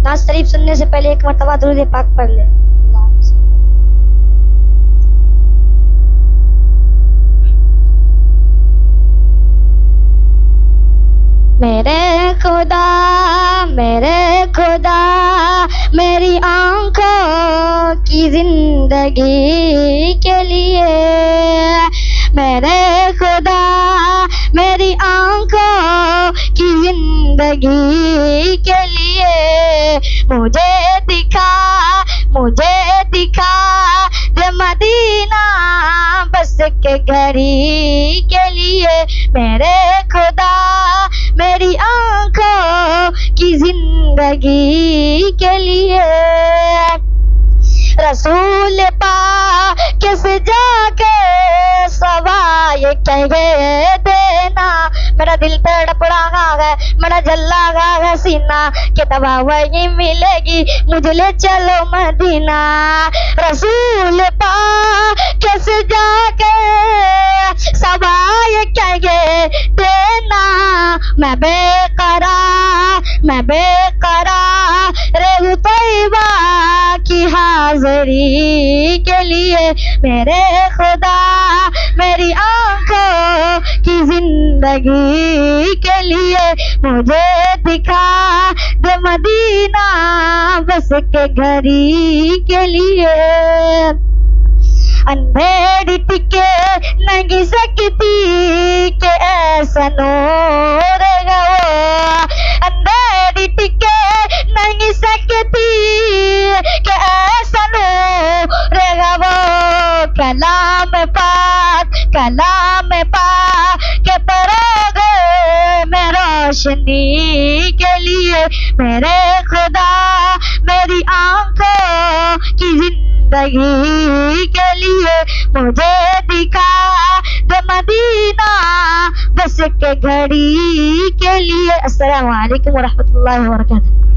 नात शरीफ सुनने से पहले एक मरतबा दुरूद पाक पढ़ ले। मेरे खुदा मेरी आंखों की जिंदगी के लिए, मेरे खुदा मेरी आंखों की जिंदगी के लिए मुझे दिखा दे मदीना बस के घड़ी के लिए। मेरे खुदा मेरी आंखों की जिंदगी के लिए। रसूल पाक से जाके सवाए कह देना, मेरा दिल तड़प रहा है, मेरा जल रहा है सीना, कि दवा वही मिलेगी मुझे ले चलो मदीना। रसूल पाक से जाके सवाए कह देना, मैं बेकरार रहूं तैयबा की हाज़िरी के लिए। मेरे खुदा मेरी आंखों की जिंदगी के लिए मुझे दिखा दे मदीना बस के घड़ी के लिए। अंधेरी टिके नहीं सकती कि ऐसा नूर है वो, अंधेरी टिके नहीं सकती कि ऐसा नूर है वो। कलाम पाक के परोगे में रोशनी के लिए। मेरे खुदा मेरी आंखों की जिंदगी के लिए मुझे दिखा दे मदीना बस के घड़ी के लिए। अस्सलामु अलैकुम व रहमतुल्लाहि व बरकातहू।